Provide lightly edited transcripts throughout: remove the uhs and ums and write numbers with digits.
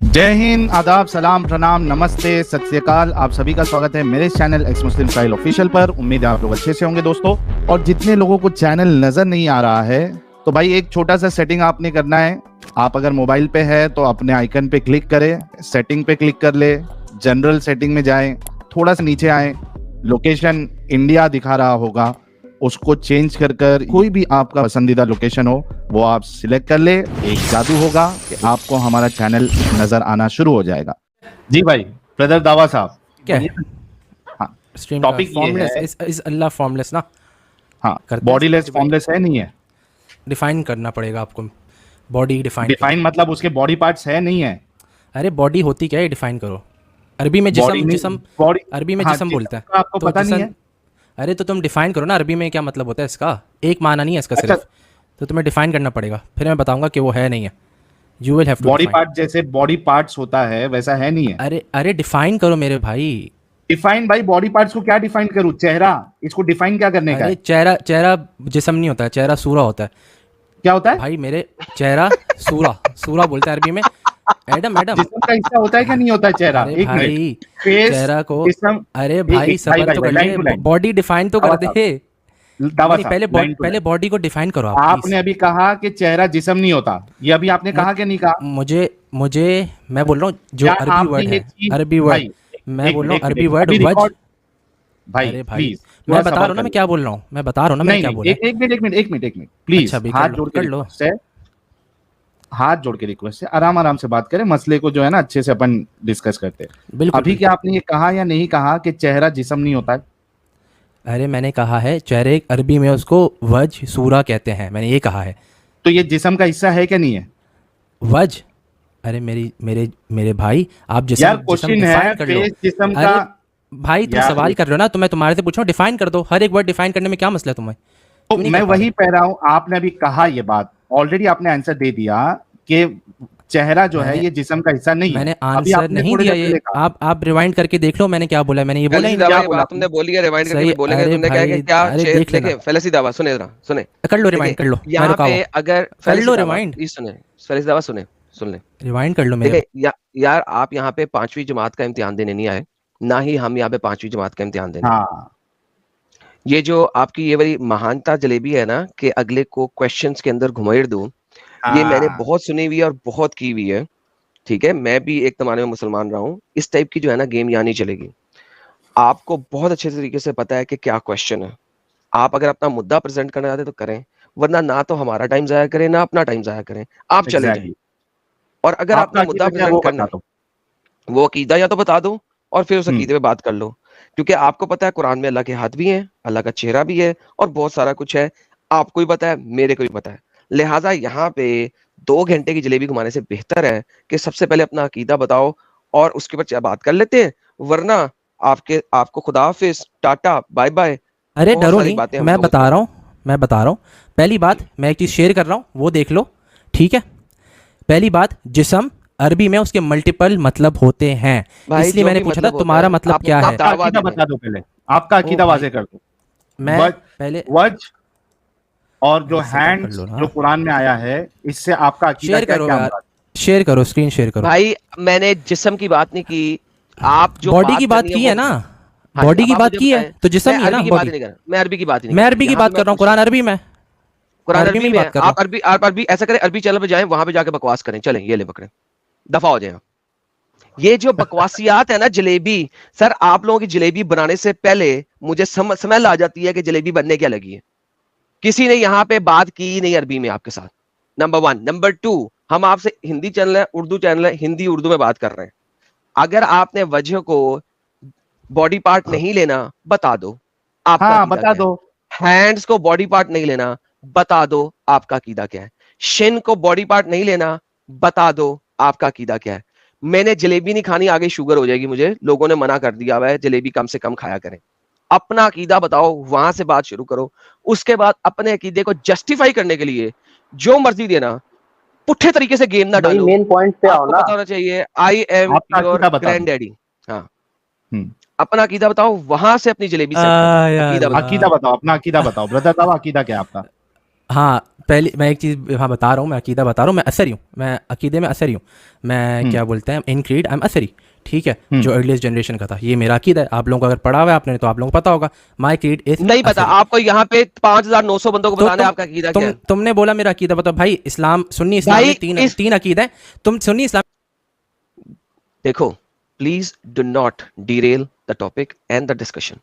जय हिंद, आदाब, सलाम, प्रणाम, नमस्ते, सत श्री अकाल। आप सभी का स्वागत है मेरे चैनल एक्स मुस्लिम स्टाइल ऑफिशियल पर। उम्मीद है आप लोग अच्छे से होंगे दोस्तों। और जितने लोगों को चैनल नजर नहीं आ रहा है तो भाई एक छोटा सा सेटिंग आपने करना है। आप अगर मोबाइल पे है तो अपने आइकन पे क्लिक करें, सेटिंग पे क्लिक कर ले, जनरल सेटिंग में जाएं, थोड़ा सा नीचे आए, लोकेशन इंडिया दिखा रहा होगा, उसको चेंज कर कर कोई भी आपका पसंदीदा लोकेशन हो वो आप सिलेक्ट कर ले। एक जादू होगा कि आपको हमारा चैनल नजर आना शुरू हो जाएगा। जी भाई, ब्रदर दावा साहब क्या है हाँ, स्ट्रीम टॉपिक ये फॉर्मलेस है। इस अल्लाह फॉर्मलेस ना हाँ, करते हैं बॉडीलेस specify- फॉर्मलेस है नहीं है? डिफाइन करना पड़ेगा आपको। बॉडी डिफाइन डिफाइन मतलब उसके बॉडी पार्ट्स है नहीं है? अरे बॉडी होती क्या है डिफाइन करो। अरबी में बॉडी जिसम नहीं, जिसम बॉडी अरबी में हाँ, जिसम बोलता है का आपको तो पता नहीं है? अरे तो तुम डिफाइन करो ना, अरबी में क्या मतलब होता है इसका। एक माना नहीं है इसका अच्छा, सिर्फ, तो तुम्हें डिफाइन करना पड़ेगा, फिर मैं बताऊंगा कि वो है नहीं है। You will have to body define. Part जैसे बॉडी पार्ट्स होता है वैसा है नहीं है? अरे अरे डिफाइन करो मेरे भाई। डिफाइन भाई, बॉडी पार्ट्स को क्या डिफाइन करूं? चेहरा, इसको डिफाइन क्या करने का अरे है? चेहरा चेहरा जिसम नहीं होता है, चेहरा सूरा होता है क्या होता है? भाई मेरे। चेहरा सूरा सूरा बोलते हैं अरबी में। एडम एडम जिस्म का हिस्सा होता है क्या नहीं होता है चेहरा? अरे एक भाई मिनट, फेस, चेहरा को जिस्म। अरे भाई सबर तो कर लाइन टू ले, लाइन, बॉडी डिफाइन तो कर दावा दे। साहब, दावा नहीं साहब, पहले लाइन टू पहले लाइन। बॉडी को डिफाइन करो आप आपने प्लीज। अभी कहा कि चेहरा जिस्म नहीं होता, ये अभी आपने कहा कि नहीं कहा? मुझे मुझे मैं बोल रहा हूँ जो क्या अरबी आपने वर्ड ये है, चीज अरबी भाई, वर्ड मैं बोल रहा हूँ, अरबी वर्ड अभी वज। रिकॉर्ड भाई, अरे भाई प्लीज मैं बता रहा हूँ ना मैं क्या बोल रहा हूँ, मैं बता रहा हूँ ना मैंने नहीं क्या नहीं, बोला एक एक मिनट, एक मिनट, एक मिनट, एक मिनट, प्लीज अच्छा भी हाथ कर लो जोड़ के कर लो। रिक्वेस्ट है, हाथ जोड़ के रिक्वेस्ट है, आराम आराम से बात करें, मसले को जो है ना अच्छे से अपन डिस्कस करते हैं। बिल्कुल अभी बिल्कुल। क्या आपने ये कहा या नहीं कहा कि चेहरा जिस्म नहीं होता है? अरे मैंने कहा है चेहरे अरबी में उसको वज सूरा कहते हैं, मैंने ये कहा है। तो ये जिस्म का हिस्सा है क्या नहीं है? वज अरे मेरी मेरे मेरे भाई आप जिसम यार जिसम क्वेश्चन है, डिफाइन कर लो। फेस जिस्म अरे का। भाई तुम यार सवाल कर रहे हो ना, तो मैं तुम्हारे से पूछ रहा हूँ डिफाइन कर दो। हर एक वर्ड डिफाइन करने में क्या मसला है तुम्हें? तो क्यों नहीं मैं कर पा वही रहे? कह रहा हूं, आपने अभी कहा ये बात, ऑलरेडी आपने आंसर दे दिया कि चेहरा जो है मैंने ये जिस्म का हिस्सा नहीं है। मैंने अभी आंसर आपने नहीं थोड़ी दिया। देर ये पहले कहा। आप रिवाइंड करके देख लो मैंने क्या बोला है। मैंने ये बोला ही फैलसी नहीं। दावा क्या ये बोला बात तुमने आपने? बोली है, रिवाइंड करके सही बोलेंगे। अरे तुमने क्या है भाई कि क्या अरे देख लेना। देखिए फैलसी दावा सुने जरा, सुने। कर लो देखिए रिवाइंड कर लो, मैं यहाँ रुका पे हुआ। अगर कर फैलसी लो दावा रिवाइंड, ये सुने, फैलसी दावा सुने, सुन ले। रिवाइंड कर लो मेरे। देखिए यार आप यहाँ पे 5वीं जमात का इम्तिहान देने नहीं आए, ना ही हम यहाँ पे 5वीं जमात का इम्तिहान देने। हाँ, ये जो आपकी ये वाली महानता जलेबी है ना कि अगले को क्वेश्चंस के अंदर घुमाइर दूं, ये मैंने हाँ, बहुत सुनी हुई है और बहुत की हुई है। ठीक है, मैं भी एक जमाने में मुसलमान रहा हूँ। इस टाइप की जो है ना गेम यहाँ नहीं चलेगी। आपको बहुत अच्छे तरीके से पता है कि क्या क्वेश्चन है। आप अगर अपना मुद्दा प्रेजेंट करना चाहते तो करें, वरना ना तो हमारा टाइम जाया करें ना अपना टाइम जाया करें, आप चले जाएं। एग्जैक्टली। और अगर आपका आपने मुद्दा अकीदा क्या है वो प्रेजेंट करना बता है, दो। वो अकीदा या तो बता दो और फिर उस हम्म, अकीदे पे बात कर लो। क्योंकि आपको पता है कुरान में अल्लाह के हाथ भी हैं, अल्लाह का चेहरा भी है और बहुत सारा कुछ है। आपको भी पता है, मेरे को भी पता है। लिहाजा यहाँ पे 2 घंटे की जलेबी घुमाने से बेहतर है कि सबसे पहले अपना अकीदा बताओ और उसके ऊपर बात कर लेते हैं। वरना आपको खुदा हाफिज, टाटा, बाय बाय, अरे बहुत डरो सारी नहीं, बातें हम मैं लोगों बता को। रहा हूँ, मैं बता रहा हूँ। पहली बात मैं एक चीज़ शेयर कर रहा हूँ, वो देख लो। ठीक है, पहली बात जिसम अरबी में उसके मल्टीपल मतलब होते हैं, भाई इसलिए जो मैंने भी पूछा था मतलब होता तुम्हारा है, मतलब आप क्या अपना है। आपका दावा अकीदा दे दें। बता दो पहले, आपका ओ अकीदा भाई वाजे कर दो। मैं वज, पहले वज और जो अरे सबर कर हैंड्स लो ना। जो कुरान में आया है, इससे आपका अकीदा शेयर क्या है, करो क्या यार, मुराद? शेयर करो, स्क्रीन शेयर करो। भाई मैंने जिस्म की बात नहीं की, आप जो बॉडी बात की बात करनी की है है वो। ना, हाँ जी, बॉडी अब की आप बात मुझे की है बताएं। तो जिसम मैं ही है ना अरबी की बात बॉडी। नहीं कर रहा, मैं अरबी की बात नहीं मैं कर रहा। अरबी की यहाँ बात पे कर मैं रहा हूँ, पूछ रहा कुरान हूँ, अरबी में, कुरान अरबी में अरबी ही में बात है। कर रहा हूँ। आप अरबी ऐसा करें, अरबी चैनल पे जाएं, वहां पे जाके बकवास करें। चलें ये ले पकड़े, दफा हो जाए। ये जो बकवासियात है ना जलेबी, सर आप लोगों की जलेबी बनाने से पहले मुझे स्मेल आ जाती है कि जलेबी बनने क्या लगी है। किसी ने यहाँ पे बात की नहीं अरबी में आपके साथ, नंबर 1। नंबर 2, हम आपसे हिंदी चैनल है, उर्दू चैनल है, हिंदी उर्दू में बात कर रहे हैं। अगर आपने वजह को बॉडी पार्ट नहीं लेना, बता दो आपका हाँ, अकीदा बता क्या दो। है। हैंड्स को बॉडी पार्ट नहीं लेना, बता दो आपका अकीदा क्या है। शिन को बॉडी पार्ट नहीं लेना, बता दो आपका अकीदा क्या है। मैंने जलेबी नहीं खानी, आगे शुगर हो जाएगी मुझे, लोगों ने मना कर दिया हुआ है, जलेबी कम से कम खाया करें। अपना अकीदा बताओ, वहां से बात शुरू करो। उसके बाद अपने अकीदे को जस्टिफाई करने के लिए जो मर्जी देना, पुट्ठे तरीके से गेम ना भाई डालो। मेन पॉइंट पे आओ आपको ना। पता होना चाहिए आई एम आपका योर अकीदा बता ग्रैंड दो। डैडी। हाँ, हम्म, अपना अकीदा बताओ, वहां से अपनी जलेबी सेट कर दो। यार अकीदा बताओ। अकीदा बताओ, अपना अकीदा बताओ ब्रदर साहब, अकीदा क्या है आपका? हाँ पहले मैं एक चीज़ हाँ बता रहा हूँ, मैं अकीदा बता रहा हूँ, मैं असरी हूँ, मैं अकीदे में असरी हूँ, मैं क्या बोलते हैं इन क्रीड आई एम असरी, ठीक है, जो अर्लीस्ट जनरेशन का था, ये मेरा अकीदा है। आप लोगों को अगर पढ़ा हुआ है आपने तो आप लोगों को पता होगा, माई क्रीड इज नहीं पता असरी। आपको, यहाँ पे 5,900 बंदों को तो बताना है आपका अकीदा क्या है। तुमने बोला मेरा अकीदा बताओ भाई, इस्लाम सुन्नी इस्लाम भाई में तीन इस तीन अकीदा है, तुम सुन्नी इस्लाम। देखो, please do not Daryl the topic and the discussion.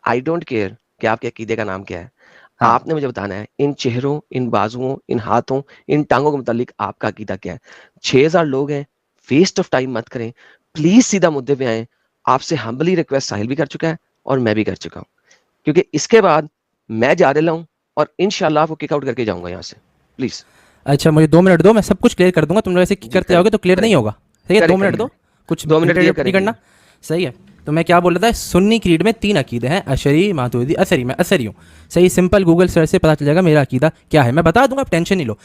I don't care कि आपके अकीदे का नाम क्या है। हाँ आपने मुझे बताना है इन चेहरों, इन बाजुओं, इन हाथों, इन टांगों के मुतालिक आपका अकीदा क्या है। 6,000 लोग हैं, वेस्ट ऑफ टाइम मत करें, प्लीज सीधा मुद्दे पे आए। आपसे हम्बली रिक्वेस्ट साहिल भी कर चुका है और मैं भी कर चुका हूँ, क्योंकि इसके बाद मैं जा रहा हूँ और इंशाल्लाह आपको किक आउट करके जाऊंगा यहाँ से। प्लीज अच्छा मुझे 2 मिनट दो, मैं सब कुछ क्लियर कर दूंगा, तुम वैसे जी करते करें जाओगे तो क्लियर करें नहीं होगा, ठीक है, करें 2 मिनट करें दो, कुछ 2 मिनट दिए इंटरप्ट नहीं करेंगे। करना, सही है। तो मैं क्या बोल रहा था, सुन्नी क्रीड में 3 अकीदे हैं, अशरी मातुरिदी असरी, मैं असरी हूँ, सही, सिंपल गूगल सर्च से पता चल जाएगा मेरा अकीदा क्या है, मैं बता दूंगा, आप टेंशन नहीं लो।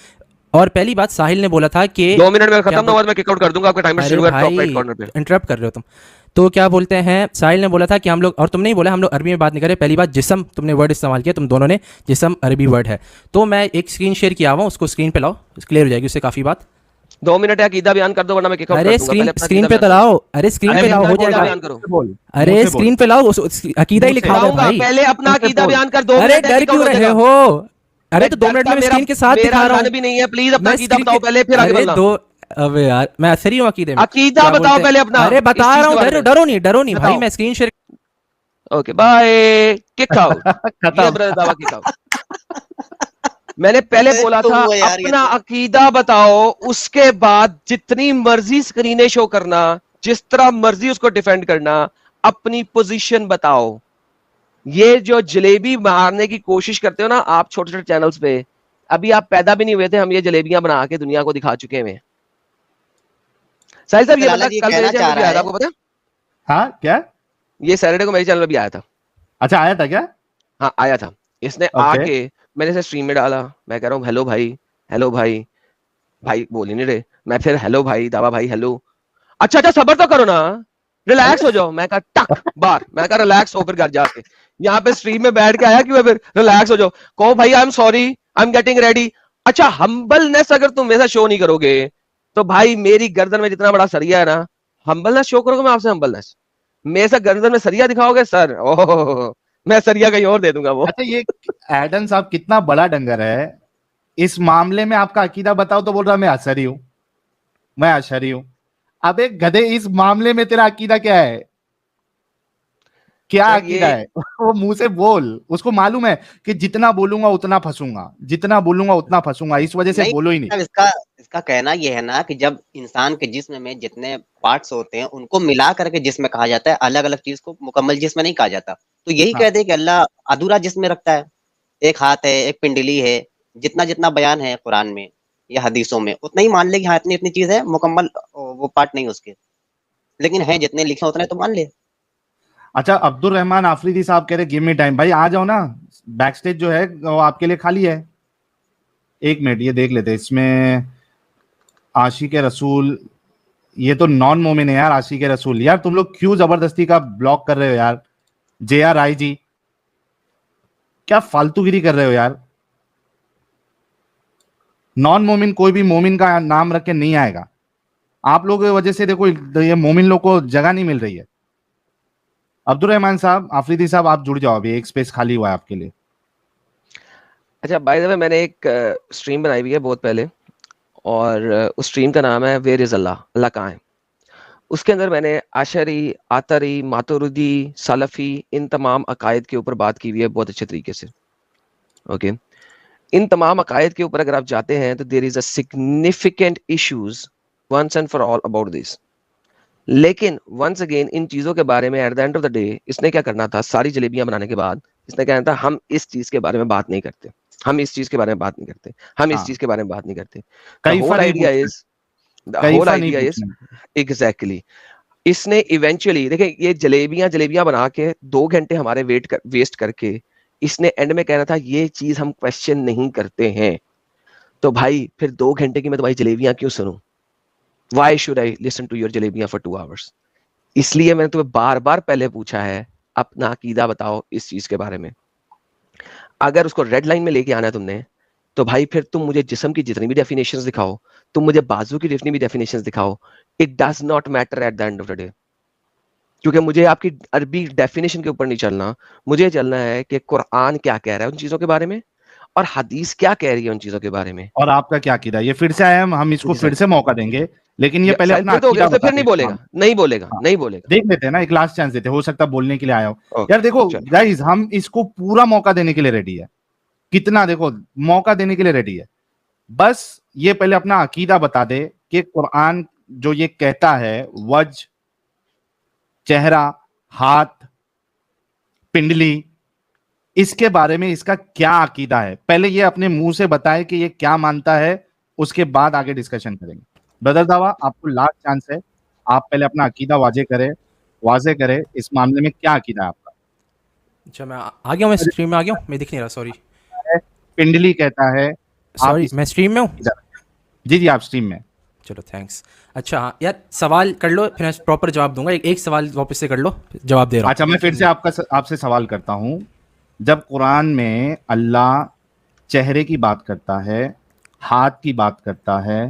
और पहली बात साहिल ने बोला था कि 2 मिनट में क्या खत्म ना बोल, हुआ तो मैं किक आउट कर दूंगा, आपका टाइमर अरे शुरू है टॉप भाई राइट कॉर्नर पे। इंटरप्ट कर रहे हो तुम। तो क्या बोलते हैं, साहिल ने बोला था कि हम लोग, और तुमने ही बोला हम लोग अरबी में बात नहीं कर रहे, पहली बात जिस्म तुमने वर्ड इस्तेमाल किया, तुम दोनों ने, जिस्म अरबी वर्ड है। तो मैं एक स्क्रीन शेयर किया हुआ हूँ, उसको स्क्रीन पे लाओ, क्लियर हो जाएगी उससे काफ़ी बात। 2 मिनट है, अकीदा बयान कर दो वरना मैं किक आउट कर अरे दूंगा। पहले स्क्रीन अपना स्क्रीन अकीदा पे तो बयान करो। लाओ, अरे स्क्रीन अरे पे फिर लाओ, अपना हो अकीदा जाएगा। बयान करो। बोल, अरे मुंह से बोल, स्क्रीन पे लाओ, अकीदा ही मुंह से लिखा हुआ है लाऊंगा, भाई। पहले अपना मुंह से अकीदा बोल। बयान कर, 2 अरे मिनट है, डर किक आउट क्यों हो रहे जाएगा। हो, अरे मैं तो 2 मिनट डरता, में मेरा स्क्रीन के साथ मेरा दिखा रहा रन हूँ। भी नहीं है, प्लीज अपना मैं अकीदा स्क्रीन बताओ के, पहले, फिर आगे अरे बढ़ना। दो, अबे यार मैं असरी हूँ अकीदे में। अकीदा क्या बताओ बोलते पहले हैं, अपना, अरे इस बता चीज रहा के हूँ, बारे में डरो नहीं भाई, बताओ। मैं screen share. Okay bye, kick out. ये खत्म। ब्रदर दावा किक आउट। मैंने पहले अरे बोला तो था हुआ यार, ये अपना तो अकीदा बताओ, उसके बाद जितनी मर्जी स्क्रीनें शो करना, जिस तरह मर्जी उसको डिफेंड करना, अपनी पोजीशन बताओ। ये जो जलेबी मारने की कोशिश करते हो ना आप छोटे छोटे चैनल्स पे, अभी आप पैदा भी नहीं हुए थे, हम ये जलेबियां बना के दुनिया को दिखा चुके हैं। साहिल साहब, ये लाला बंदा जी ये कल मेरे कहना चैनल चाह पे भी रहा आया था, है। आपको पता है? हाँ क्या? ये सैटरडे को मेरे चैनल पे भी आया था। अच्छा आया था क्या? हाँ आया था। इसने ओके। आके मैंने इसे स्ट्रीम में डाला, मैं कह रहा हूँ हेलो भाई, हेलो भाई, भाई बोल ही नहीं रहे। मैं फिर हेलो भाई, दावा भाई हेलो, अच्छा अच्छा सबर तो करो ना, रिलैक्स हो जाओ। मैं कहा टक बार, मैं कहा रिलैक्स हो फिर घर जाके, यहाँ पे स्ट्रीम में बैठ के आया कि मैं फिर रिलैक्स हो जाओ, कहो भाई I am sorry, I am getting ready. अच्छा हम्बलनेस अगर तुम मेरे साथ शो नहीं करोगे तो भाई मेरी गर्दन में जितना बड़ा सरिया है ना, हम्बलनेस शो करोगे मैं आपसे हम्बलनेस, मेरे साथ गर्दन में सरिया दिखाओगे सर, ओह मैं सरिया कहीं और दे दूंगा वो। अच्छा ये एडन साहब कितना बड़ा डंगर है, इस मामले में आपका अकीदा बताओ तो बोल रहा मैं अशरी हूं, मैं अशरी हूं। अब एक गधे, इस मामले में तेरा अकीदा क्या है? क्या सर अकीदा ये है? वो मुंह से बोल, उसको मालूम है कि जितना बोलूंगा उतना फंसूंगा, जितना बोलूंगा उतना फंसूंगा, इस वजह से नहीं, बोलो ही नहीं। मतलब इसका इसका कहना ये है ना कि जब इंसान के जिस्म में जितने पार्ट्स होते हैं उनको मिला करके जिस्म कहा जाता है, अलग अलग चीज को मुकम्मल जिस्म नहीं कहा जाता। तो यही हाँ कह दे कि अल्लाह अधूरा जिस्म रखता है, एक हाथ है, एक पिंडली है, जितना जितना बयान है कुरान में या हदीसों में उतना ही मान ले कि हाँ इतनी इतनी चीज है, मुकम्मल वो पार्ट नहीं उसके, लेकिन है जितने लिखे उतने तो मान ले। अच्छा, अब्दुल रहमान आफरीदी साहब कह रहे गिव मी टाइम, भाई आ जाओ ना, बैक स्टेज जो है वो आपके लिए खाली है। एक मिनट ये देख लेते हैं, इसमें आशिक रसूल, ये तो नॉन मोमिन है यार। आशिक रसूल यार, तुम लोग क्यों जबरदस्ती का ब्लॉक कर रहे हो यार? जे आर आई जी, क्या फालतूगिरी कर रहे हो यार? नॉन मोमिन कोई भी मोमिन का नाम रख के नहीं आएगा। आप लोगों की वजह से देखो ये मोमिन लोग को जगह नहीं मिल रही है। अब्दुल रहमान साहब, आफरीदी साहब, आप जुड़ जाओ, अभी एक स्पेस खाली हुआ है आपके लिए। अच्छा बाय द वे मैंने एक स्ट्रीम बनाई हुई है बहुत पहले, और उस स्ट्रीम का नाम है वेयर इज अल्लाह, अल्लाह कहाँ है। उसके अंदर मैंने आशरी, आतरी, मातुरिदी, सलफी, इन तमाम अकायद के ऊपर बात की हुई है बहुत अच्छे तरीके से। ओके, इन तमाम अकायद के ऊपर अगर आप जाते हैं तो there is a significant issues once and for all about this. लेकिन वंस अगेन इन चीजों के बारे में at the end of the day इसने क्या करना था, सारी जलेबियां बनाने के बाद इसने कहना था हम इस चीज के बारे में बात नहीं करते, हम इस चीज के बारे में बात नहीं करते, हम इस हाँ, चीज के बारे में बात नहीं करते। द कैफा होल नहीं आइडिया पूछना, इज, द होल कैफा नहीं आइडिया इज पूछना। एग्जैक्टली, इसने इवेंचुअली देखिए ये जलेबियां जलेबियां बना के 2 घंटे हमारे वेस्ट करके इसने एंड में कहना था ये चीज हम क्वेश्चन नहीं करते हैं। तो भाई फिर 2 घंटे की मैं तुम्हारी जलेबियां क्यों सुनूं? Why should I listen to your जलेबियां फॉर 2 आवर्स? इसलिए मैंने तुम्हें बार बार पहले पूछा है अपना अकीदा बताओ इस चीज के बारे में। अगर उसको रेड लाइन में लेके आना है तुमने, तो भाई फिर तुम मुझे जिस्म की जितनी भी डेफिनेशंस दिखाओ, तुम मुझे बाजू की जितनी भी डेफिनेशंस दिखाओ, it does not matter at the end of the day. क्योंकि मुझे आपकी अरबी डेफिनेशन के ऊपर नहीं चलना, मुझे चलना है कि कुरान क्या कह रहा है उन चीजों के बारे में और हदीस क्या कह रही है उन चीजों के बारे में। और आपका क्या अकीदा है? ये फिर से आया, हम इसको जी फिर सर। से मौका देंगे, लेकिन ये पहले शायद अपना फिर तो हो गया, अकीदा तो बता फिर नहीं दे। बोलेगा, हाँ, नहीं बोलेगा, हाँ, नहीं बोलेगा। देख लेते हैं ना, एक लास्ट चांस देते हैं, हो सकता है बोलने के लिए आया हो। ओके, यार देखो चलो। गाइस, हम इसको पूरा मौका देने के लिए रेडी है, कितना देखो मौका देने के लिए रेडी है। बस ये पहले अपना अकीदा बता दे कि कुरान जो ये कहता है वज, चेहरा, हाथ, पिंडली, इसके बारे में इसका क्या अकीदा है, पहले ये अपने मुंह से बताए कि ये क्या मानता है, उसके बाद आगे डिस्कशन करेंगे। ब्रदर दावा, आपको लास्ट चांस है, आप पहले अपना अकीदा वाजे करें इस मामले में, क्या अकीदा है आपका? अच्छा, मैं आ गया हूँ, मैं स्ट्रीम में आ गया हूँ, मैं दिख नहीं रहा, सॉरी पिंडली कहता है, आप सॉरी, मैं स्ट्रीम में हूँ। जी जी आप स्ट्रीम में। चलो थैंक्स। अच्छा हाँ यार, सवाल कर लो फिर मैं प्रॉपर जवाब दूंगा। एक सवाल वापस से कर लो, जवाब दे रहा हूँ। अच्छा, मैं फिर से आपसे सवाल करता हूं। जब कुरान में अल्लाह चेहरे की बात करता है, हाथ की बात करता है,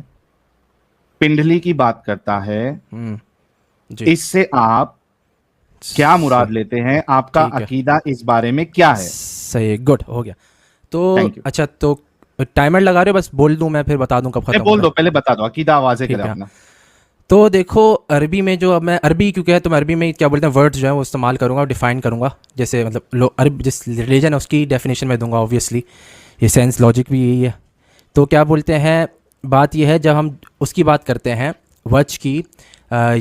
पिंडली की बात करता है, जी, इससे आप क्या मुराद लेते हैं? आपका ठीक है। अकीदा इस बारे में क्या है? सही, गुड, हो गया। तो Thank you. अच्छा, तो टाइमर लगा रहे हो? बस बोल दूं मैं, फिर बता दूं कब खत्म बोल होगा। दो, पहले बता दो, अकीदा आवाज़ें ठीक करें है। अपना। तो देखो, अरबी में जो, अब मैं अरबी क्योंकि है तो मैं अरबी में क्या बोलते हैं वर्ड्स जो है वो इस्तेमाल करूंगा और डिफाइन करूंगा। जैसे मतलब अरब जिस रिलीजन है उसकी डेफिनेशन में दूंगा, ऑब्वियसली ये सेंस लॉजिक भी यही है। तो क्या बोलते हैं, बात यह है जब हम उसकी बात करते हैं वज की,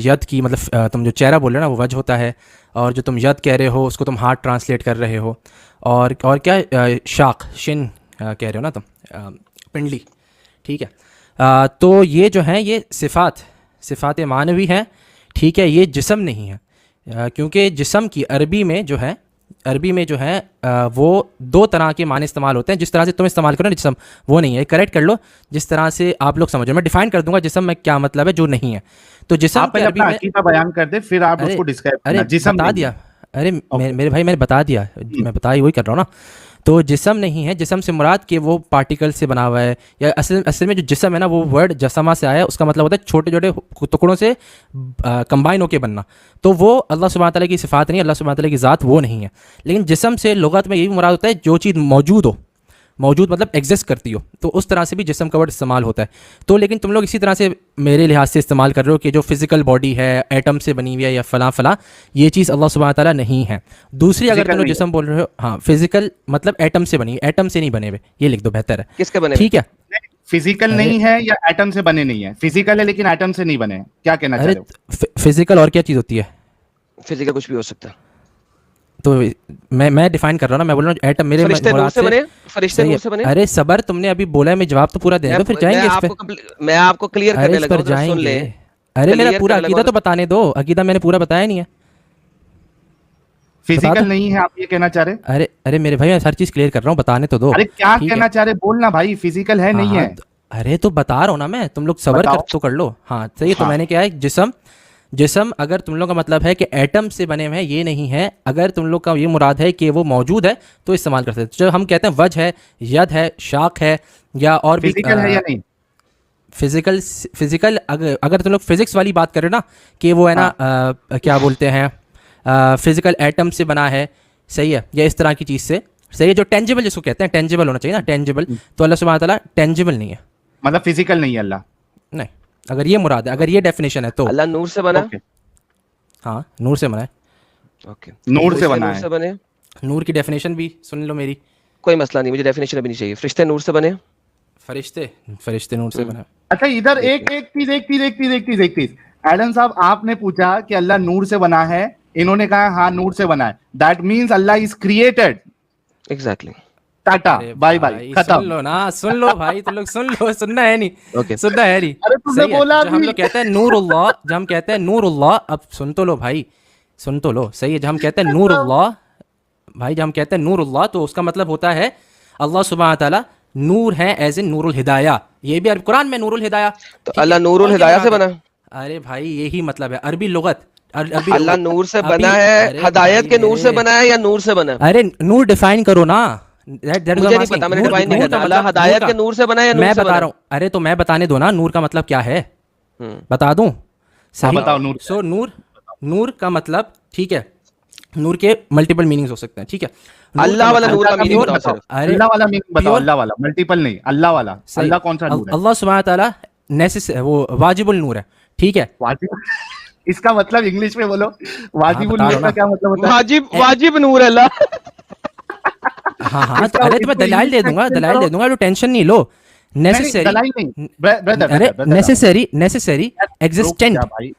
यद की, मतलब तुम जो चेहरा बोल रहे हो ना वो वज होता है, और जो तुम यद कह रहे हो उसको तुम हाथ ट्रांसलेट कर रहे हो, और क्या शाख शिन कह रहे हो ना तुम, पिंडली, ठीक है। तो ये जो हैं ये सिफ़ात मानवी हैं, ठीक है, ये जिस्म नहीं है। क्योंकि जिस्म की अरबी में जो है वो दो तरह के माने इस्तेमाल होते हैं। जिस तरह से तुम इस्तेमाल करो ना जिस्म, वो नहीं है, करेक्ट कर लो जिस तरह से आप लोग समझो। मैं डिफाइन कर दूंगा जिस्म में क्या मतलब है, जो नहीं है। तो जिस्म आप पहले अपना अकीदा बयान कर दे, फिर आप उसको डिस्क्राइब करना। जिस्म बता दिया, अरे मेरे भाई मैंने बता दिया, मैं बता ही वही कर रहा हूँ ना। तो जिस्म नहीं है, जिस्म से मुराद कि वो पार्टिकल से बना हुआ है, या असल में जो जिस्म है ना वो वर्ड जसमा से आया है, उसका मतलब होता है छोटे छोटे टुकड़ों से कंबाइन होके बनना। तो वो अल्लाह सुब्हानहू तआला की सिफ़ात नहीं है, अल्लाह सुब्हानहू तआला की ज़ात वो नहीं है। लेकिन जिस्म से लुगत में यही मुराद होता है जो चीज़ मौजूद मतलब एग्जिस्ट करती हो, तो उस तरह से भी जिस्म का वर्ड इस्तेमाल होता है। तो लेकिन तुम लोग इसी तरह से मेरे लिहाज से इस्तेमाल कर रहे हो कि जो फिजिकल बॉडी है एटम से बनी हुई है या फला, ये चीज़ अल्लाह सुब्हानहू तआला नहीं है। दूसरी अगर तुम लोग जिस्म बोल रहे हो, हाँ फिजिकल मतलब एटम से बनी, एटम से नहीं बने हुए, ये लिख दो बेहतर है। किसके बने? ठीक है, फिजिकल नहीं है या एटम से बने नहीं है? फिजिकल है लेकिन एटम से नहीं बने हैं, क्या कहना चाह अरे रहे हो? फिजिकल और क्या चीज़ होती है? फिजिकल कुछ भी हो सकता है। तो मैं डिफाइन कर रहा हूँ ना, मैं बोल रहा हूँ एटम मेरे फरिश्ते नूर मुराद से से बने, फरिश्ते सही नूर है। से बने। अरे सबर, तुमने अभी बोला है, मैं जवाब तो पूरा देने दो, फिर जाएंगे इस पे। मैं आपको क्लियर अरे करने इस लगा पर हूं, जरा सुन ले। जाएंगे। अरे मेरा क्लियर पूरा करने अकीदा लगा तो बताने दो, अकीदा मैंने पूरा बताया नहीं है। फिजिकल नहीं है आप ये कहना चाह रहे? अरे मेरे भाई, मैं हर चीज़ क्लियर कर रहा हूँ, बताने तो दो। अरे क्या ठीक कहना है, चाह रहे, बोलना भाई, फिजिकल है हाँ नहीं हाँ, है? अरे तो बता रहा हूँ ना मैं, तुम लोग सबर बताओ। कर तो कर लो। हाँ सही है। तो हाँ। मैंने क्या है, जिस्म अगर तुम लोग का मतलब है कि एटम से बने हुए हैं, ये नहीं है। अगर तुम लोग का ये मुराद है कि वो मौजूद है तो इस्तेमाल कर सकते हैं। जब हम कहते हैं वज है, यद है, शाख है, या और भी फिजिकल है या नहीं? फिजिकल अगर तुम लोग फिजिक्स वाली बात करें ना कि वो है ना क्या बोलते हैं फिजिकल एटम से बना है, सही है, या इस तरह की चीज़ से, सही है, जो टेंजिबल जिसको कहते हैं, टेंजिबल होना चाहिए ना, टेंजिबल। तो अल्लाह सुब्हानहू तआला टेंजिबल नहीं है, मतलब फिजिकल नहीं है अल्लाह? नहीं। अगर ये मुराद है, अगर ये डेफिनेशन है तो अल्लाह नूर से बना। ओके, हाँ, नूर से बना है। ओके, नूर से फरिश्ते बना नूर है। से बने, नूर की डेफिनेशन भी सुन लो मेरी। कोई मसला नहीं, मुझे डेफिनेशन अभी नहीं चाहिए। फरिश्ते नूर से बने। फरिश्ते नूर से बना है। अच्छा, इधर एक चीज एडम साहब, आपने पूछा कि अल्लाह नूर से बना है, इन्होंने कहा हाँ नूर से बना है। That means Allah is created. Exactly. Tata, अरे बाय बाय, भाई, खत्म। सुन लो भाई, तुम लोग सुन लो, सुनना है नहीं, ओके। सुनना है नहीं। अरे तुमने सही है, बोला जब हम भी। लोग कहते हैं नूरुल्लाह, जब हम कहते हैं नूरुल्लाह, अब सुन तो लो भाई, सुन तो लो, सही है। जब हम कहते हैं नूरुल्लाह भाई, जब हम कहते हैं नूरुल्लाह तो उसका मतलब होता है अल्लाह सुब्हानहू तआला नूर है, एज इन नूरुल हिदाया। ये भी अरबी कुरान में नूरुल हिदाया। तो अल्लाह नूरुल हिदाया से बना। अरे भाई यही मतलब है अरबी लुगत, अरबी अल्लाह लुगत। नूर से अभी- बना है, अरे हदायत भाई के नूर से मेरे- बना है या नूर से बना है? अरे नूर डिफाइन करो ना, मुझे नहीं पता, मैंने डिफाइन नहीं करना। अल्लाह हिदायत के नूर से बना है या नूर मैं से बता बना रहा हूँ, अरे तो मैं बताने दो ना, नूर का मतलब क्या है बता दूं? सही बताओ नूर। सो नूर का मतलब, ठीक है, नूर के मल्टीपल मीनिंग्स हो सकते हैं, ठीक है। अल्लाह वाला नूर का मीनिंग बताओ बताओ, सिर्फ। अरे अल्लाह वाला मीनिंग बताओ, pure- अल्लाह वाला, मल्टीपल नहीं, अल्लाह वाला। सही। अल्लाह कौन सा नूर है? अल्लाह सुब्हानहू व तआला वो वाजिबुल नूर है, ठीक है। वाजिब इसका मतलब इंग्लिश में बोलो, वाजिबुल बता नूर रहा का हूँ क्या मतलब होता है? वाजिब नूर अल्लाह। हाँ हाँ, तो इसका- अरे तो मैं इसको दलाइल दे इंग्लिश में दूंगा, explain दलाइल करो। दे दूंगा, तो टेंशन नहीं लो। नहीं, नेसेसरी, दलाई नहीं, ब्रदर, अरे ब्रदर, नेसेसरी रुक एग्जिस्टेंट, जा भाई।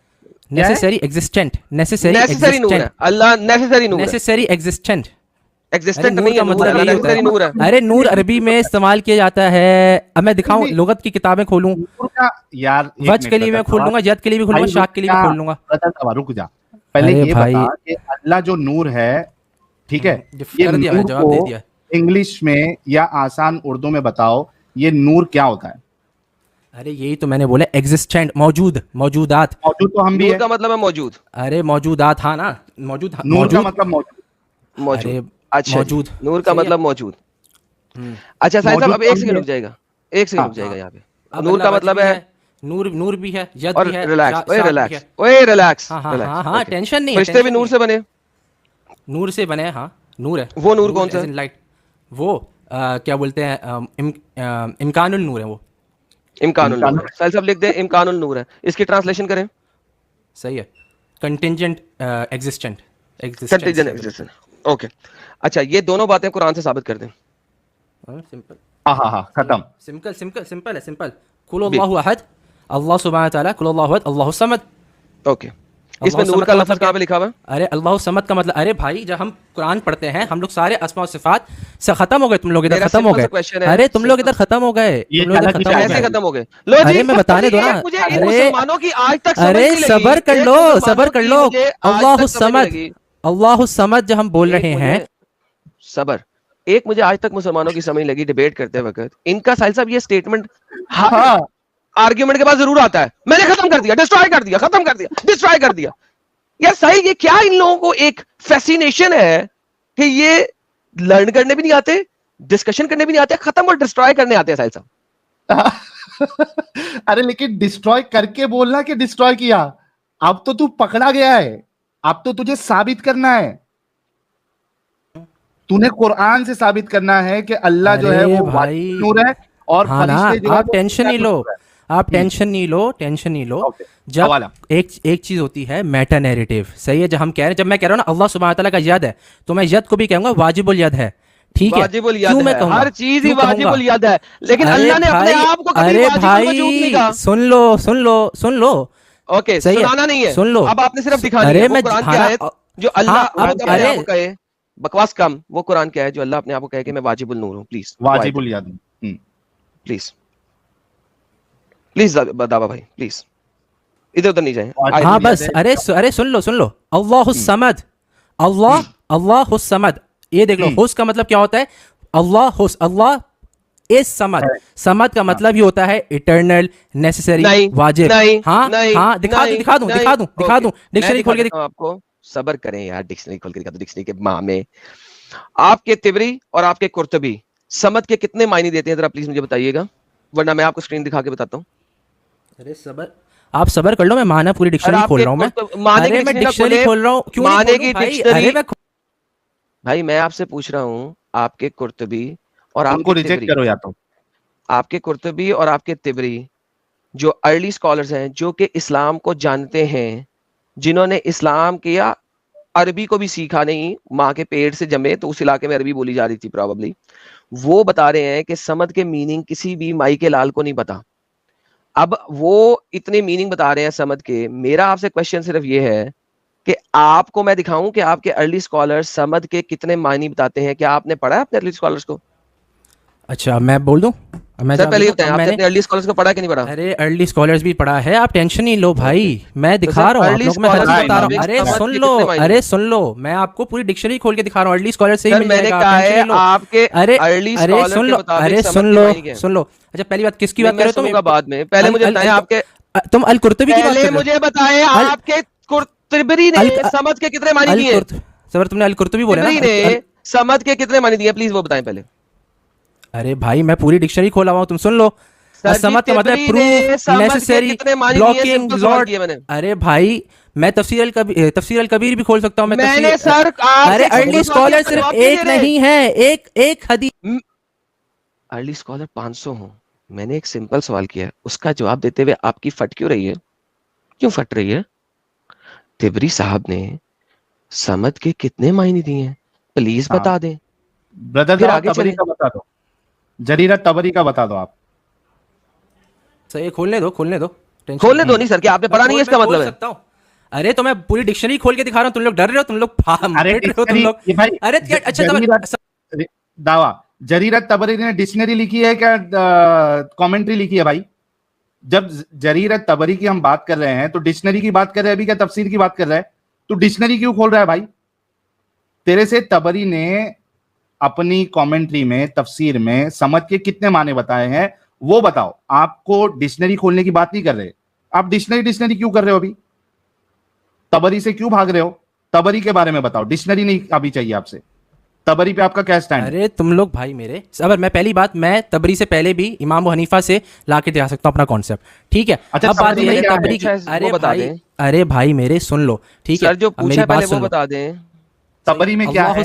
नेसेसरी एग्जिस्टेंट, नेसेसरी नेसेसरी नूर है एग्जिस्टेंट, अल्लाह, नेसेसरी नूर है, नेसेसरी एग्जिस्टेंट। अरे एग्जिस्टेंट नूर नहीं का है, नूर मतलब अल्लाह यही होता नेसेसरी नूर है। है। अरे नूर अरबी में इस्तेमाल किया जाता है। अब मैं दिखाऊं, नहीं, लुगत की किताबें खोलूं, नूर का यार, एक वज मिनट के लिए मैं ब्रदर खोल साहब, लूंगा, जद के लिए भी खोल भाई लूंगा, शाक के लिए भी रुक खोल जा, लूंगा। ब्रदर साहब, रुक जा। पहले अरे ये भाई, बता कि अल्लाह जो नूर है, ठीक है, ये कर दिया, मैंने नूर जवाब दे को दिया। इंग्लिश में या आसान उर्दू में बताओ, ये नूर क्या होता है? अरे यही तो मैंने बोला, एग्जिस्टेंट, मौजूद, मौजूदात। मौजूद तो हम भी नूर है। का मतलब है मौजूद, अरे मौजूदात, हाँ ना, मौजूद, नूर का मौजूद, मतलब मौजूद। मौजूद। अरे अच्छा मौजूद, नूर का सही है। मतलब मौजूद। हम्म। अच्छा साहिब मौजूद अब तो एक हम सेकंड भी रुक जाएगा, एक सेकंड हाँ, रुक जाएगा हाँ। यहाँ पे। अब नूर का अल्लाह मतलब वज भी है, नूर भी है, यद और भी है, रिलैक्स, ओए शाक भी रिलैक्स, है। ओए रिलैक्स, हाँ हाँ रिलैक्स, हाँ हाँ, ओके। टेंशन नहीं है, फरिश्ते भी टेंशन नूर नहीं से बने, है। नूर से बने हैं, हाँ, नूर है। वो नूर कौन सा as है? in light। वो क्या बोलते हैं, इम्कानुल नूर है वो। इम्कानुल इम्कान- नूर है। साहिब साहब लिख दे इम्कानुल नूर है, इसकी ट्रांसलेशन करें। सही है। Contingent existent, contingent existence, okay. अच्छा ये दोनों बातें कुरान से साबित कर दें। सिंपल, हाँ हाँ हाँ, खत्म। सिंपल सिंपल सिंपल है, सिंपल। कुल अल्लाहु अहद, अल्लाह सुब्हानहू व तआला, कुल अल्लाहु अहद, अल्लाहु समद। ओके, इसमें अल्लाहु नूर समद का का लफ्ज मतलब कहाँ पे लिखा हुआ है? अरे अल्लाह समद का मतलब, अरे भाई जब हम कुरान पढ़ते हैं हम लोग सारे अस्मा और सिफात से खत्म हो गए, तुम लोग इधर मेरा खत्म हो simple सा गए। question है, अरे तुम लोग simple- इधर खत्म हो गए, ये तुम लोग इधर अलग ही खत्म हो कैसे गए। खत्म हो गए? लो जी, अरे मैं बताने दो ना। मुझे इन अरे मुसलमानों की आज तक समझ अरे नहीं लगी, सबर कर एक लो, मुसलमानों सबर कर की लो। मुझे आज अल्लाहु तक समझ नहीं समद, लगी। अल्लाहु समद जब हम बोल एक रहे मुझे- हैं। सबर, एक मुझे आज तक मुसलमानों की समझ लगी डिबेट करते वक्त, इनका साहिल साहब ये स्टेटमेंट हाँ, आर्ग्यूमेंट के बाद जरूर आता है, मैंने खत्म कर दिया, डिस्ट्रॉय कर दिया, खत्म कर दिया, डिस्ट्रॉय कर दिया। यार सही, ये क्या इन लोगों को एक फैसिनेशन है कि ये लर्न करने भी नहीं आते, डिस्कशन करने भी नहीं आते, खत्म और डिस्ट्रॉय करने आते हैं साहिल साहब। अरे लेकिन डिस्ट्रॉय करके बोलना कि डिस्ट्रॉय किया, अब तो तू पकड़ा गया है, अब तो तुझे साबित करना है, तूने कुरान से साबित करना है कि अल्लाह जो है अरे वो भाई, वाजिब नूर है और हाँ ना, फरिश्ते जो है आप वो टेंशन नहीं लो, नूर है। आप टेंशन नहीं लो, टेंशन नहीं लो। ओके, जब हवाला। एक चीज होती है मेटा नैरेटिव, सही है, जब हम कह रहे हैं, जब मैं कह रहा हूँ ना अल्लाह सुब्हानहू व तआला का यद है, तो मैं यद को भी कहूंगा वाजिबुल यद है, ठीक है। वाजिबुल यद क्यों मैं है, कहूंगा, हर चीज ही क्यों कहूंगा? वाजिबुल यद है, लेकिन अरे अल्लाह ने अपने भाई, आप को कभी अरे वाजिबुल वजूद नहीं कहा। भाई सुन लो, सुन लो, सुन लो। ओके, सही है, सुनाना नहीं है, सुन लो। अब आपने सिर्फ दिखा अरे दिया वो मैं कुरान हाँ की ना, आयत जो अल्लाह हाँ, खुद अब अपने आप अरे को कहे, बकवास कम, वो कुरान क्या है जो अल्लाह अपने आप को कहे कि मैं वाजिबुल नूर हूं, प्लीज वाजिबुल याद। प्लीज प्लीज दावा भाई प्लीज, इधर उधर नहीं जाए। वाजिबुल हाँ याद बस, है। अरे अरे सुन लो, सुन लो। अल्लाहु समद, अल्लाह, अल्लाहु समद, ये देख लो, हुस का मतलब क्या होता है, अल्लाह इज समद। समद का मतलब ही होता है इटर्नल, नेसेसरी, नहीं, वाजिब। नहीं, हाँ नहीं, हाँ, दिखा दूं, नहीं, दिखा दूं, नहीं। दिखा दूं, दिखा ओके, दूं, डिक्शनरी मैं खोल के दिखा देता हूं आपको, सबर करें यार, डिक्शनरी खोल के दिखा दो, डिक्शनरी के माँ में आपके तिबरी और आपके कुर्तबी समद के कितने मायने देते हैं, जरा प्लीज मुझे बताइएगा, वरना मैं आपको स्क्रीन दिखा के बताता हूँ। अरे सबर, आप सबर कर लो, मैं माना पूरी डिक्शनरी खोल रहा हूँ मैं। माने की अरे मैं डिक्शनरी ना डिक्शनरी खोले, खोल रहा हूँ, क्यों नहीं माने खोलूं की भाई? डिक्शनरी, अरे मैं भाई मैं आपसे पूछ रहा हूँ, आपके कुर्तबी और उनको आपके रिजेक्ट तिबरी, करो या तो। आपके कुर्तबी और आपके तिबरी जो अर्ली स्कॉलर्स हैं, जो कि इस्लाम को जानते हैं, जिन्होंने इस्लाम किया, अरबी को भी सीखा नहीं, माँ के पेट से जमे तो उस इलाके में अरबी बोली जा रही थी प्रॉबली, वो बता रहे हैं कि समद के मीनिंग किसी भी माई के लाल को नहीं पता। अब वो इतने मीनिंग बता रहे हैं समद के, मेरा आपसे क्वेश्चन सिर्फ ये है कि आपको मैं दिखाऊं कि आपके अर्ली स्कॉलर्स समद के कितने मायने बताते हैं, क्या आपने पढ़ा है अपने अर्ली स्कॉलर्स को? अच्छा मैं बोल दूं, मैं सर जवाब पहले दूं? बताएं, अब आपने मैंने अपने अर्ली स्कॉलर्स को पढ़ा कि नहीं पढ़ा? अरे अर्ली स्कॉलर्स भी पढ़ा है, आप टेंशन नहीं लो भाई, मैं दिखा सर, रहा हूँ आप early लोग, मैं हर चीज scholars बता रहा हूँ। के अरे समझ सुन के लो, कितने मायने? अरे सुन लो, मैं आपको पूरी डिक्शनरी खोल के दिखा रहा हूँ, अर्ली स्कॉलर से ही सर मिल मैंने जाएगा, कहा आप टेंशन है नहीं लो। आपके अरे अर्ली अरे स्कॉलर सुन के लो, मुताबिक अरे समद सुन के लो, मायने क्या है? सुन लो। अच्छा पहली बात किसकी बात कर मैं रहे हो सुनूंगा बाद में, पहले अल- मुझे अल- बताएं अल- आपके, तुम अल कुर्तुबी की बात पहले कर रहे मुझे बताएं अल- आपके तिबरी ने अल- समझ के कितने मायने अल दिए? कुर्त सबर तुमने अल कुर्तुबी बोला ना, तिबरी ने समद के कितने मानी दिए प्लीज वो बताएं पहले। अरे भाई मैं पूरी डिक्शनरी खोला हुआ हूँ, तुम सुन लो। सर जी, समझ का मतलब तिबरी ने प्रूफ, समद के नेसेसरी, कितने मानी दिए? ब्लॉकिंग, सिंपल सवाल लॉर्ड। किया मैंने। अरे भाई मैं तफसीर अल कबीर भी खोल सकता हूँ। मैंने सर अरे आपसे एक अर्ली सिंपल सवाल स्कॉलर का सिर्फ जवाब एक दे रहे। नहीं है, एक एक हदीस। अर्ली स्कॉलर 500 हो, मैंने एक सिंपल सवाल किया, उसका जवाब देते हुए आपकी फट क्यों रही है? क्यों फट रही है? तिबरी साहब ने समद के कितने मायने दिए हैं प्लीज हाँ। बता दें, ब्रदर फिर दावा आगे तबरी चलें। का बता दो, जरीरत तबरी का बता दो आप। सही, खोलने दो, खोलने दो, टेंशन खोलने दो नहीं सर, क्या आपने पढ़ा नहीं है इसका मैं मतलब खोल है? सकता हूँ। अरे तो मैं पूरी डिक्शनरी खोल के दिखा रहा हूँ, तुम लोग डर रहे हो, तुम लोग अरे पिट रहे हो तुम डिक्शनरी लोग। ये भाई अरे अच्छा जरीरत दावा, जरीरत तबरी ने डिक्शनरी लिखी है क्या कमेंट्री लिखी है भाई? जब जरीरत तबरी की हम बात कर रहे हैं तो डिक्शनरी की बात कर रहे हैं अभी, क्या तफसीर की बात कर रहा है? तो डिक्शनरी क्यों खोल रहा है भाई? तेरे से तबरी ने अपनी कमेंट्री में, तफसीर में समझ के कितने माने बताए हैं वो बताओ। आपको डिक्शनरी खोलने की बात नहीं कर रहे, आप डिक्शनरी क्यों कर रहे हो? अभी तबरी से क्यों भाग रहे हो? तबरी के बारे में बताओ, डिक्शनरी नहीं अभी चाहिए आपसे। तबरी पे आपका क्या स्टैंड है? अरे तुम लोग भाई मेरे, अगर मैं पहली बात, मैं तबरी से पहले भी इमाम अबू हनीफा से ला के दिखा सकता हूँ अपना कॉन्सेप्ट, ठीक है? अच्छा, अब बात तबरी ये में है क्या है? तबरी की। अच्छा, अरे वो बता भाई, दें। अरे भाई मेरे सुन लो, ठीक है? सर जो अब मेरी पूछा बात पहले वो सुन लो। बता दें। तबरी में क्या है?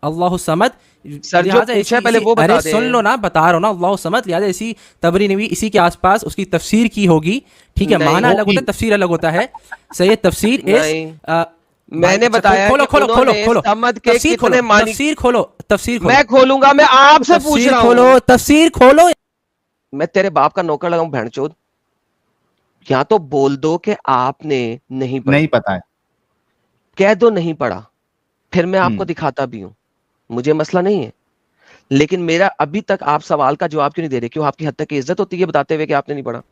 अल्लाह समद। सर जो लिहाजा पूछा पहले वो बता अरे दें। सुन लो ना, बता रहा हूँ ना, अल्लाह समद। लिहाजा इसी तबरी ने भी इसी के आसपास उसकी तफसीर की होगी, ठीक है? नहीं माना अलग होगी। होता है, तफसीर अलग होता है। सही, तफसीर नहीं। इस मैंने बताया खोलो कि खोलो खोलो उन्होंने खोलो, समद के तफसीर कितने खोलो, मानी। तफसीर खोलो, तफसीर खोलो, मैं खोलूंगा, मैं आपसे पूछ तफसीर रहा हूँ। खोलो, तफसीर खोलो। मैं तेरे बाप का नौकर लगाऊं भैंचोद? या तो बोल दो कि आपने नहीं पढ़ी, नहीं पता है। कह दो नहीं पढ़ा, फिर मैं आपको हम्म। दिखाता भी हूं, मुझे मसला नहीं है। लेकिन मेरा अभी तक आप सवाल का जवाब क्यों नहीं दे रहे? क्यों आपकी हद तक की इज्जत होती है बताते हुए कि आपने नहीं पढ़ा? हाँ,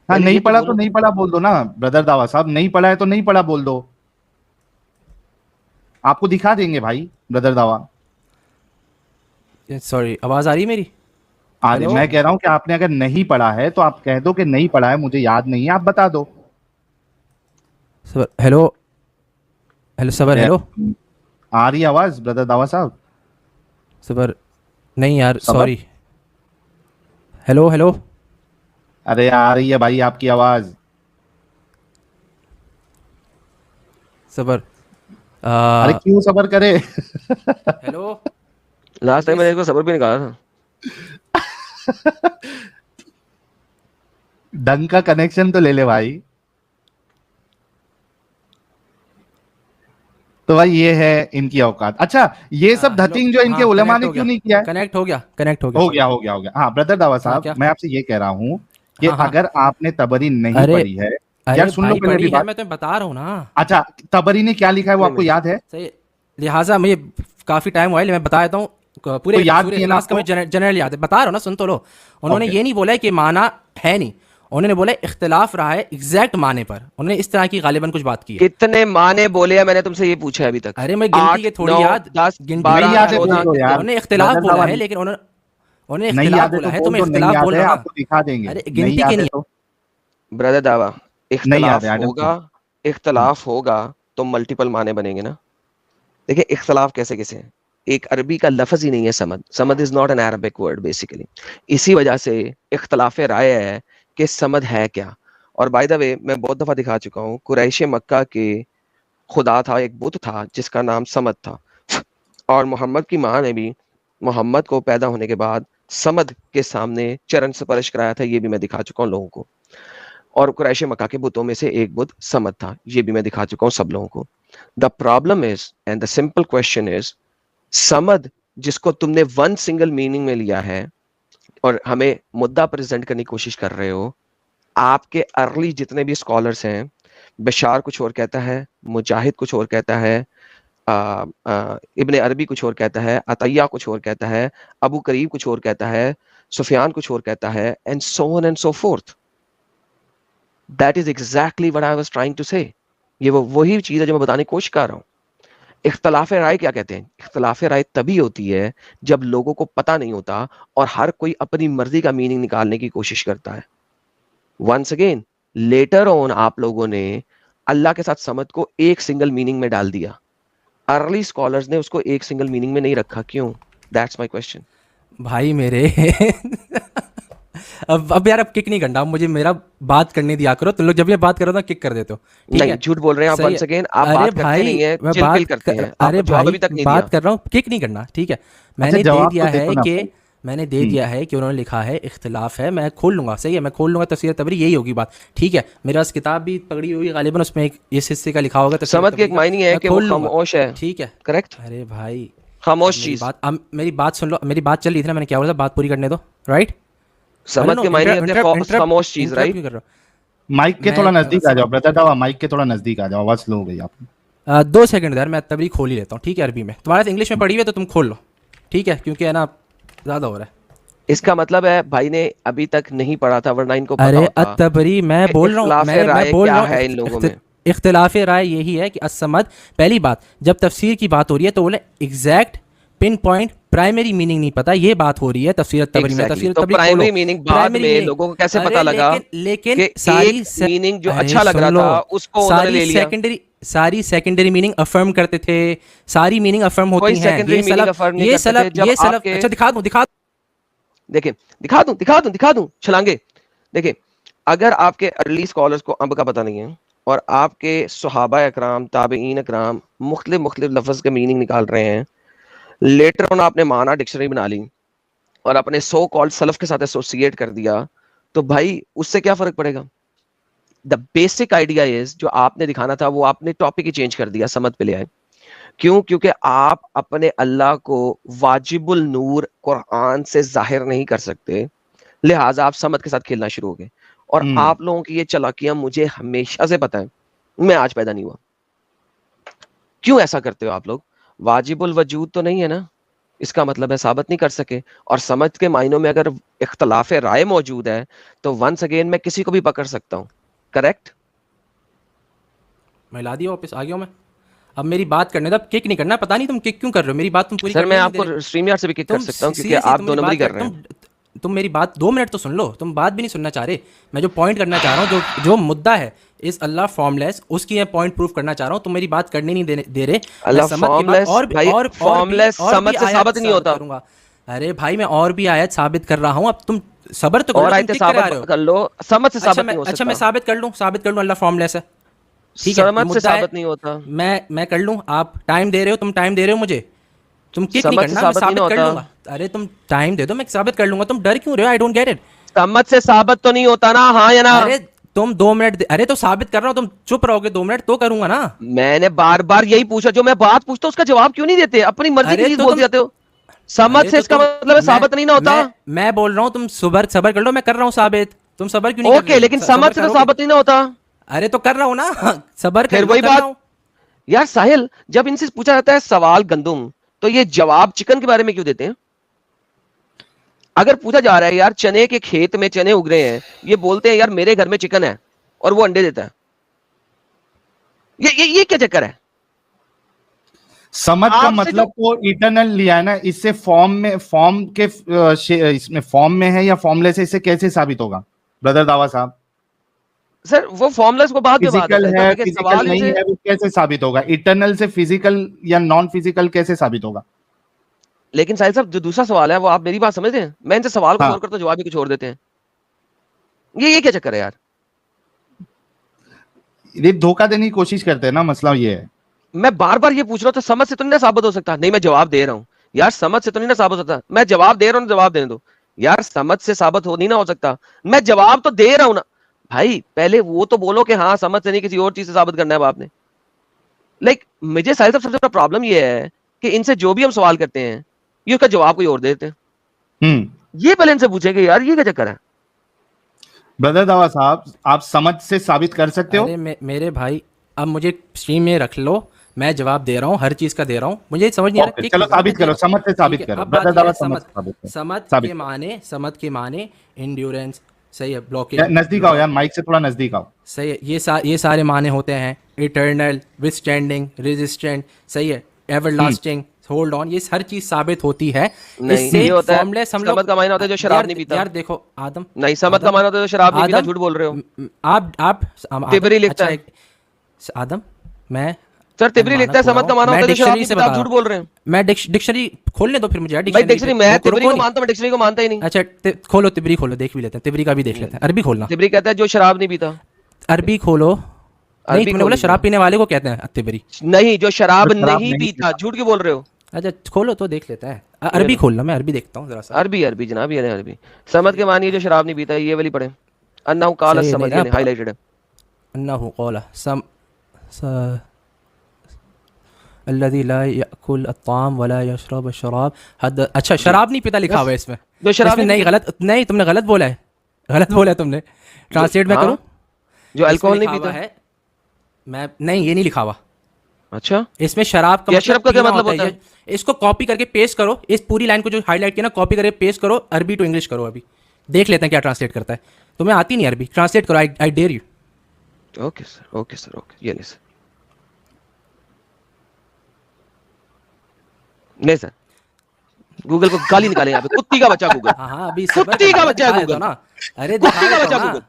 पहले नहीं ये तो पढ़ा तो बोलो। नहीं पढ़ा बोल दो ना ब्रदर दावा साहब, नहीं पढ़ा है तो नहीं पढ़ा बोल दो, आपको दिखा देंगे भाई ब्रदर दावा। सॉरी, आवाज आ रही है मेरी? आज हेलो? मैं कह रहा हूं कि आपने अगर नहीं पढ़ा है तो आप कह दो कि नहीं पढ़ा है, मुझे याद नहीं है, आप बता दो। सबर, हेलो, हेलो सबर, हेलो आ रही है आवाज ब्रदर दावा साहब? सबर। नहीं यार, सबर? सॉरी। Hello hello. अरे आ रही है भाई आपकी आवाज। सबर। अरे क्यों सबर करे? हेलो। लास्ट टाइम मैंने इसको सबर भी निकाला था। ढंग का कनेक्शन तो ले ले भाई। तो भाई ये है इनकी औकात। अच्छा, ये सब हेलो, धतिंग जो इनके हाँ उलमा कनेक्ट ने हो क्यों गया, नहीं किया है? कनेक्ट हो गया, कनेक्ट हो गया। हो गया हो गया हो गया। हाँ ब्रदर दावा हाँ साहब, क्या? मैं आपसे ये कह रहा हूँ कि हाँ हाँ। अगर आपने तबरी नहीं अरे पढ़ी है, यार अरे सुन लो भाई पहले पढ़ी मेरी है, बात। मैं तुम्हें बता रहा हूँ ना। अच्छा, तबरी ने क्या लिखा है वो नहीं, आपको नहीं। याद है? सही, लिहाजा मुझे काफ़ी टाइम हुआ है, मैं बता देता हूँ। पूरे तो याद सूरह नहीं है ना इखलास का आपको? मुझे जनरल याद है, बता रहा हूँ ना, सुन तो लो। उन्होंने ओके। ये नहीं बोला है कि माना है नहीं, उन्होंने बोला इख्तिलाफ रहा है एग्जैक्ट माने पर। उन्होंने इस तरह की गालिबन कुछ बात की है। कितने माने बोले हैं? मैंने तुमसे ये पूछा है अभी तक। अरे मैं गिनती 8, के थोड़ी 9, याद, 10, गिनती नहीं 12, नहीं याद याद है बोल 14 मुझे। दो यार उन्होंने इख्तिलाफ ब्रदर बोला दावा। है, लेकिन उन्होंने नहीं इख्तिलाफ याद है बोला तो है, तो बोल मैं दो नहीं इख्तिलाफ याद बोल है, रहा हूँ ना। आपको दिखा देंगे। अरे नहीं गिनती के याद है नहीं। तो ब्रदर दावा, नहीं याद है, इख्तलाफ आई डोंट होगा, केयर। इख्तलाफ होगा तो मल्टीपल माने बनेंगे ना। देखिए इख्तलाफ कैसे कैसे है, एक अरबी का लफ्ज ही नहीं है Samad. Samad is not an Arabic word basically. इसी वजह से इख्तलाफ राय है कि समद है क्या। और बाय द वे मैं बहुत दफा दिखा चुका हूँ, कुरैश मक्का के खुदा था, एक बुत था जिसका नाम समद था। और मोहम्मद की माँ ने भी मोहम्मद को पैदा होने के बाद समद के सामने चरण स्पर्श कराया था, ये भी मैं दिखा चुका हूँ लोगों को। और कुरैश मक्का के बुतों में से एक बुत समद था, ये भी मैं दिखा चुका हूँ सब लोगों को। The problem is and the simple question is, Samad जिसको तुमने वन सिंगल मीनिंग में लिया है और हमें मुद्दा प्रेजेंट करने की कोशिश कर रहे हो, आपके अर्ली जितने भी स्कॉलर्स हैं, बशार कुछ और कहता है, मुजाहिद कुछ और कहता है, इब्ने अरबी कुछ और कहता है, अतैया कुछ और कहता है, अबू करीब कुछ और कहता है, सुफियान कुछ और कहता है, and so on and so forth. That is exactly what I was trying to say. ये वही चीज है जो मैं बताने की कोशिश कर रहा हूँ। इख्तलाफ राय क्या कहते हैं? इख्तलाफ राय तभी होती है जब लोगों को पता नहीं होता और हर कोई अपनी मर्जी का मीनिंग निकालने की कोशिश करता है। वंस अगेन, लेटर ऑन आप लोगों ने अल्लाह के साथ समद को एक सिंगल मीनिंग में डाल दिया। अर्ली स्कॉलर्स ने उसको एक सिंगल मीनिंग में नहीं रखा, क्यों? That's my question. भाई मेरे अब यार अब किक नहीं करना, अब मुझे मेरा बात करने दिया करो। तुम लोग जब ये बात करो ना किक कर देते हो, ठीक नहीं है? झूठ बोल रहे हैं आप, सही वंस है। अगेन आप अरे बात करते भाई नहीं है, मैं चिल करते हैं, अरे आपको जवाब भाई अभी तक नहीं बात दिया। कर रहा हूँ, किक नहीं करना, ठीक है? मैंने दे जवाब दिया तो देखो है ना कि भाई। मैंने दे दिया है कि उन्होंने लिखा है इख्तिलाफ है, मैं खोल लूंगा, सही है, मैं खोल लूंगा तफसीर तबरी, यही होगी बात, ठीक है? मेरे पास किताब भी पकड़ी हुई गालिबन, उसमें एक इस हिस्से का लिखा होगा तफसीर समझ के एक तबरी का, मायने है मैं कि वो खोल लूंगा, खामोश है, ठीक है? करेक्ट? अरे भाई खामोश मेरी चीज। बात, अब मेरी बात सुन लो, मेरी बात चल रही थी ना, मैंने क्या बोला था, बात पूरी करने दो, राइट? समझ के मायने होते हैं खामोश चीज, राइट? क्यों कर रहे हो? माइक के मैं- थोड़ा नजदीक आ जाओ ब्रदर दावा, माइक के थोड़ा नजदीक आ जाओ, आवाज स्लो हो गई आपकी। 2 सेकंड यार, मैं तबरी खोल ही लेता हूँ, ठीक है? अरबी में तुम्हारे इंग्लिश में पढ़ी हुई है तो तुम खोल लो, ठीक है? क्योंकि है ना ज़्यादा हो रहा है। इसका मतलब है भाई ने अभी तक नहीं पढ़ा था, वरना इनको पता अरे होता। अतबरी मैं बोल रहा हूँ, इख्तिलाफ़े राय मैं बोल क्या रहा है हूँ, इन लोगों में? इख्तिलाफ राय यही है कि असमद, पहली बात जब तफसीर की बात हो रही है तो बोले exact pin point primary meaning नहीं पता, ये बात हो रही है तफसीर तबरी में। तफसीर तो तबरी प्राइमरी मीनिंग बाद में लोगों को कैसे पता लगा लेकिन कि सारी एक मीनिंग जो अच्छा लग रहा था उसको उन्होंने ले लिया? सारी सेकेंडरी मीनिंग अफर्म करते थे, सारी मीनिंग अफर्म कोई होती हैं, सेकेंडरी ये मीनिंग सलब अफर्म नहीं ये करते थे। सलब जब ये सलब आपके अच्छा दिखा देखिए, दिखा दूं छलांगे। देखिए, अगर आपके अर्ली स्कॉलर्स को अब का पता नहीं है और आपके सहाबा अकराम, ताबईन अकराम मुख्तलिफ लफ्ज़ के मीनिंग निकाल रहे हैं, लेटर ऑन आपने माना डिक्शनरी बना ली और अपने सो कॉल्ड सलफ के साथ एसोसिएट कर दिया, तो भाई उससे क्या फर्क पड़ेगा? द बेसिक आइडिया इज, जो आपने दिखाना था वो आपने टॉपिक ही चेंज कर दिया, समझ पे ले आए। क्यों? क्योंकि आप अपने अल्लाह को वाजिबुल नूर कुरान से जाहिर नहीं कर सकते, लिहाजा आप समझ के साथ खेलना शुरू हो गए। और आप लोगों की ये चालाकियां मुझे हमेशा से पता है, मैं आज पैदा नहीं हुआ। क्यों ऐसा करते हो आप लोग? वाजिबुल वजूद तो नहीं है ना, इसका मतलब है साबित नहीं कर सके। और समझ के मायनों में अगर इख्तलाफ राय मौजूद है तो वंस अगेन मैं किसी को भी पकड़ सकता हूं, करेक्ट? मैं ला दिया वापस, आ गया हूं मैं। अब मेरी बात करने दो, अब किक नहीं करना, पता नहीं तुम किक क्यों कर रहे हो, मेरी बात तुम पूरी सर करने मैं नहीं दे आपको रहे। स्ट्रीम यार्ड से भी किक कर सकता हूं, क्योंकि seriously, आप तुम 2 मेरी नंबर ही बात कर रहे हैं। तुम मेरी बात 2 मिनट तो सुन लो, तुम बात भी नहीं सुनना चाह रहे। मैं जो पॉइंट करना चाह रहा हूँ, जो मुद्दा है इस अल्लाह फॉर्मलेस, उसकी मैं पॉइंट प्रूफ करना चाह रहा हूँ, तुम मेरी बात करने नहीं दे रहे। अल्लाह मैं समझ की बात फॉर्मलेस, भाई फॉर्मलेस समझ से साबित नहीं होता। करूंगा। अरे भाई मैं और भी आयत साबित कर रहा हूँ, अब तुम सब्र तो करो, और तुम आयतें किक करा रहे साबित हो। कर लो, समझ से साबित नहीं हो अच्छा सकता। मैं साबित कर लूं अल्लाह फॉर्मलेस है, ठीक है? ये समझ से मुद्दा है, साबित नहीं होता। मैं कर लूं, आप टाइम दे रहे हो, तुम टाइम दे रहे हो मुझे, तुम किक नहीं समझ से करना, मैं साबित नहीं साबित कर होता। लूंगा। अरे तुम टाइम दे दो, मैं साबित कर लूंगा, तुम डर क्यों रहे हो? I don't get it. समझ से साबित तो नहीं होता ना, हाँ या ना? अरे तुम 2 मिनट अरे तो साबित कर रहा हूँ, तुम चुप रहोगे 2 मिनट तो करूंगा ना। मैंने बार बार यही पूछा, जो मैं बात पूछता हूं उसका जवाब क्यों नहीं देते? अपनी मर्जी की अरे चीज तो बोलते जाते हो। समझ अरे से तो इसका तुम- मतलब है साबित नहीं ना होता। मैं बोल रहा हूँ तुम सबर कर लो, मैं कर रहा हूँ साबित, तुम सबर क्यों नहीं कर ओके, रहे? लेकिन सबर समझ से तो करोगे। साबित नहीं ना होता। अरे तो कर रहा हूँ ना सबर फिर कर वही कर रहा बात। हूँ। यार साहिल, जब इनसे पूछा जाता है सवाल गंदुम, तो ये जवाब चिकन के बारे में क्यों देते हैं? अगर पूछा जा रहा है यार चने के खेत में चने उग रहे हैं, ये बोलते हैं यार मेरे घर में चिकन है और वो अंडे देता है। ये क्या चक्कर है? समझ का आपसे मतलब तो इटर्नल लिया है ना, इससे फॉर्म के इसमें फॉर्म में है या फॉर्मलेस है, इससे कैसे साबित होगा ब्रदर दावा साहब? सर वो फॉर्मलेस को बाद में बात फिजिकल है। है, देखिए, फिजिकल सवाल नहीं इनसे है, वो कैसे साबित होगा? इटर्नल से फिजिकल या नॉन फिजिकल कैसे साबित होगा? लेकिन साहिल साहब, जो दूसरा सवाल है वो आप मेरी बात समझते हैं? मैं इनसे सवाल को हाँ। और करता हूं, जवाब भी कुछ और देते हैं। ये क्या चक्कर है यार? ये धोखा देने की कोशिश करते हैं ना, मसला ये है। मैं बार बार ये पूछ रहा हूं, तो समझ से तो नहीं ना साबित हो सकता? नहीं, मैं जवाब दे रहा हूं यार, समझ से तो नहीं ना साबित होता? मैं जवाब दे रहा हूं, जवाब देने दो यार। समझ से साबित हो नहीं ना हो सकता, मैं जवाब तो दे रहा हूं ना भाई। पहले वो तो बोलो कि हाँ समझ से नहीं, किसी और चीज से साबित करना है आपने। मुझे साहिल साहब सबसे बड़ा प्रॉब्लम ये है कि इनसे जो भी हम सवाल करते हैं, ये उसका जवाब कोई और देते हैं। ये पहले इनसे पूछेंगे यार, ये क्या चक्कर है? ब्रदर दावा साहब, आप समझ से साबित कर सकते हो? अरे मेरे भाई, अब मुझे स्ट्रीम में रख लो, मैं जवाब दे रहा हूँ, हर चीज का दे रहा हूँ, मुझे समझ नहीं आ रहा। चलो साबित करो, समझ से साबित करो ब्रदर दावा, समझ से साबित करो। समझ के माने इंड्योरेंस, सही है, ब्लॉकिंग। नजदीक आओ यार, माइक से थोड़ा नजदीक आओ। सही है, ये सारे माने होते हैं, इटर्नल, विथस्टैंडिंग, रेजिस्टेंट, सही है, एवरलास्टिंग, होल्ड ऑन, ये हर चीज साबित होती है। नहीं, ये होता है समझ का मायना होता है जो शराब नहीं पीता। यार देखो आदम, नहीं, समझ का मायना होता है जो शराब नहीं पीता। झूठ बोल रहे हो। आप तिबरी लिखता है। आदम, मैं सर तिबरी लिखता है समझ का माना होता है तो शराब नहीं पीता, आप झूठ बोल रहे हैं। मैं डिक्शनरी खोलने दो फिर मुझे यार, भाई डिक्शनरी मैं तिबरी को मानता हूं, डिक्शनरी को मानता ही नहीं। अच्छा खोलो तिबरी खोलो, देख भी लेते हैं, तिबरी का भी देख लेते हैं। अरबी खोलना। तिबरी कहता है जो शराब नहीं पीता। अरबी खोलो। नहीं तुमने बोला शराब पीने वाले को कहते हैं तिबरी। नहीं, जो शराब नहीं पीता। झूठ क्यों बोल रहे हो? अच्छा खोलो तो देख लेते हैं। अरबी खोलना, मैं अरबी देखता हूँ जरा सा। अरबी जनाब, ये अरबी समझ के मानिए जो शराब नहीं पीता, ये वाली पढ़े। अन्ना काला समझ के हाईलाइटेड है। अन्ना काला सम अल्लज़ी ला याकुल अत्ताम वला यशरब शराब हद। अच्छा शराब नहीं पीता लिखा हुआ है इसमें। जो शराब नहीं गलत, नहीं तुमने गलत बोला है, गलत बोला है तुमने। ट्रांसलेट मैं करूं? जो अल्कोहल नहीं पीता है। मैं नहीं, ये नहीं लिखा हुआ। अच्छा इसमें शराब का शराब का क्या मतलब होता है? इसको कॉपी करके पेस्ट करो, इस पूरी लाइन को जो हाईलाइट किया ना कॉपी करके पेस्ट करो, अरबी टू इंग्लिश करो। अभी देख लेते हैं क्या ट्रांसलेट करता है। तुम्हें आती नहीं अरबी, ट्रांसलेट करो। I dare you. Okay sir, okay sir, okay. ये नहीं सर, नहीं सर, गूगल को गाली निकाले यहाँ पे। कुत्ती का बच्चा गूगल। हाँ अभी कुत्ती का बच्चा है गूगल ना। अरे कुत्ती का बच्चा गूगल।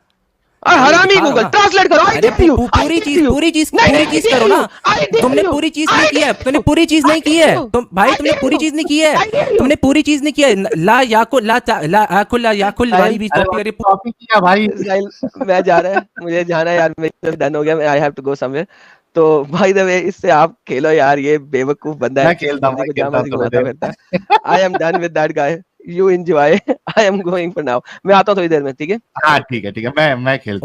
हरामी गूगल, ट्रांसलेट करो। अरे पूरी चीज करो ना। तुमने पूरी चीज नहीं की है, तुमने पूरी चीज नहीं की है। तुम भाई तुमने पूरी चीज नहीं की है, तुमने पूरी चीज नहीं की है। ला याकुल ला याकुल वाली भी कॉपी किया भाई। मैं जा रहा है, मुझे जाना है यार, मैं डन हो गया। मैं I have to go somewhere. तो भाई द वे इससे आप खेलो यार, ये बेवकूफ बंदा है। मैं खेलता हूं। I am done with that guy, you enjoy. I am going for now. मैं आता हूं थोड़ी देर में, ठीक है? हाँ ठीक है, मैं खेलता हूं।